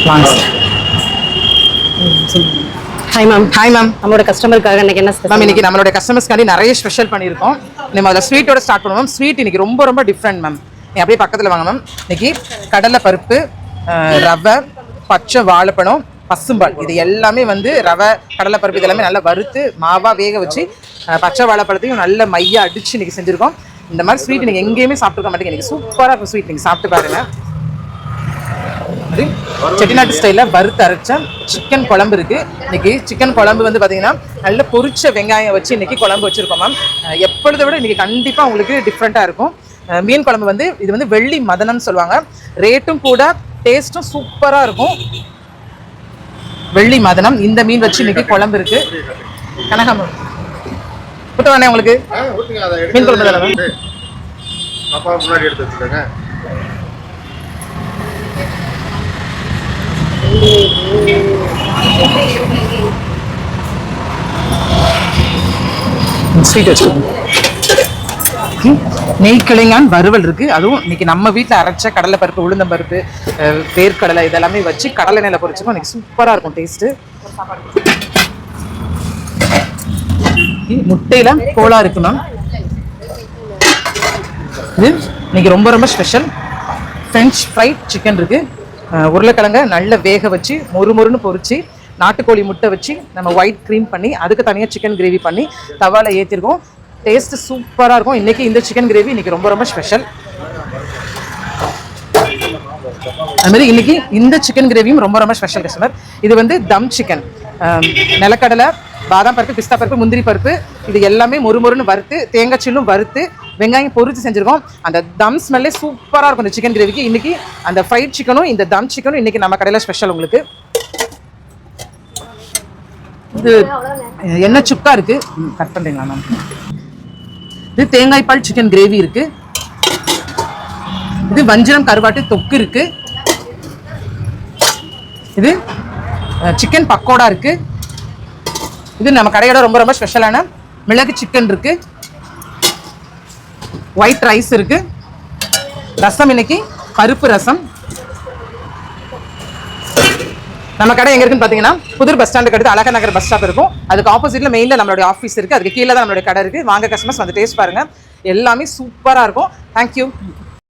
Hi ma'am. Hi ma'am. நம்மளோட கஸ்டமருக்காக இன்னைக்கு என்ன ஸ்பெஷல்? மேம் இன்னைக்கு நம்மளோட கஸ்டமர்ஸ்க்காண்டி நிறைய ஸ்பெஷல் பண்ணியிருக்கோம். நம்ம அதில் ஸ்வீட்டோட ஸ்டார்ட் பண்ணுவோம். ஸ்வீட் இன்னைக்கு ரொம்ப ரொம்ப டிஃப்ரெண்ட் மேம். நீ அப்படியே பக்கத்தில் வாங்க மேம். இன்னைக்கு கடலை பருப்பு, ரவை, பச்சை வாழைப்பழம், பசும்பால், இது எல்லாமே வந்து ரவை கடலை பருப்பு இது எல்லாமே நல்லா வறுத்து மாவாக வேக வச்சு பச்சை வாழைப்பழத்தையும் நல்ல மையாக அடித்து இன்னைக்கு செஞ்சுருக்கோம். இந்த மாதிரி ஸ்வீட் நீங்கள் எங்கேயுமே சாப்பிட்டுருக்க மாட்டேங்க. இன்னைக்கு சூப்பராக இருக்கும் ஸ்வீட். நீங்கள் சாப்பிட்டு பாருங்கள். செட்டிநாட்டு ஸ்டைலில் வறுத்து அரைச்ச சிக்கன் குழம்பு இருக்குது. இன்றைக்கி சிக்கன் குழம்பு வந்து பார்த்திங்கன்னா நல்ல பொரிச்ச வெங்காயம் வச்சு இன்றைக்கி குழம்பு வச்சுருக்கோம் மேம். எப்பொழுதை விட இன்றைக்கி கண்டிப்பாக உங்களுக்கு டிஃப்ரெண்ட்டாக இருக்கும். மீன் குழம்பு வந்து இது வந்து வெள்ளி மதனம்னு சொல்லுவாங்க. ரேட்டும் கூட, டேஸ்ட்டும் சூப்பராக இருக்கும். வெள்ளி மதனம் இந்த மீன் வச்சு இன்றைக்கி குழம்பு இருக்குது. கனகாமரம் விட்டு உங்களுக்கு மீன் குழம்பு தானே மேம்? முன்னாடி எடுத்து வச்சுக்கோங்க. ஸ்வீட் வச்சுக்கோங்க. நெய்க்கிழங்கான் வறுவல் இருக்குது. அதுவும் இன்னைக்கு நம்ம வீட்டில் அரைச்ச கடலை பருப்பு, உளுந்தம்பருப்பு, வேர்க்கடலை இதெல்லாமே வச்சு கடலை எண்ணெயில் பொரிச்சிருக்கோம். இன்னைக்கு சூப்பராக இருக்கும் டேஸ்ட்டு. முட்டையில் கோலா இருக்கு மேம். இது இன்னைக்கு ரொம்ப ரொம்ப ஸ்பெஷல். ஃப்ரெஞ்ச் ஃப்ரைட் சிக்கன் இருக்குது. உருளைக்கிழங்க நல்ல வேக வச்சு மொறுமொறுன்னு பொரிச்சு நாட்டுக்கோழி முட்டை வச்சு நம்ம ஒயிட் க்ரீம் பண்ணி அதுக்கு தனியாக சிக்கன் கிரேவி பண்ணி தவாவில் ஏற்றிருக்கோம். டேஸ்ட்டு சூப்பராக இருக்கும். இன்றைக்கி இந்த சிக்கன் கிரேவி இன்றைக்கி ரொம்ப ரொம்ப ஸ்பெஷல். அதுமாதிரி இன்றைக்கி இந்த சிக்கன் கிரேவியும் ரொம்ப ரொம்ப ஸ்பெஷல் கஸ்டமர். இது வந்து தம் சிக்கன், நிலக்கடலை, பாதாம் பருப்பு, பிஸ்தா பருப்பு, முந்திரி பருப்பு இது எல்லாமே மொறுமொறுன்னு வறுத்து தேங்காய் சில்லும் வறுத்து வெங்காயம் பொரிச்சு செஞ்சுருக்கோம். அந்த தம் ஸ்மெல்லே சூப்பராக இருக்கும் இந்த சிக்கன் கிரேவிக்கு. இன்றைக்கி அந்த ஃப்ரைட் சிக்கனும் இந்த தம் சிக்கனும் இன்றைக்கி நம்ம கடையில் ஸ்பெஷல். உங்களுக்கு இது எண்ணெய் சுக்கா இருக்குது, கட் பண்ணுறீங்களா மேம்? இது தேங்காய் பால் சிக்கன் கிரேவி இருக்குது. இது வஞ்சிரம் கருவாட்டு தொக்கு இருக்குது. இது சிக்கன் பக்கோடா இருக்குது. இது நம்ம கடையோட ரொம்ப ரொம்ப ஸ்பெஷலான மிளகு சிக்கன் இருக்குது. ஒயிட் ரைஸ் இருக்குது. ரசம் இன்னைக்கு பருப்பு ரசம். நம்ம கடை எங்கே இருக்குன்னு பார்த்தீங்கன்னா புதுர் பஸ் ஸ்டாண்டுக்கு அடுத்து அழகர் நகர் பஸ் ஸ்டாப் இருக்கும். அதுக்கு ஆப்போசிட்டில் மெயினில் நம்மளுடைய ஆஃபீஸ் இருக்குது. அதுக்கு கீழே தான் நம்மளுடைய கடை இருக்குது. வாங்க கஸ்டமர்ஸ் வந்து டேஸ்ட் பாருங்கள். எல்லாமே சூப்பராக இருக்கும். தேங்க்யூ.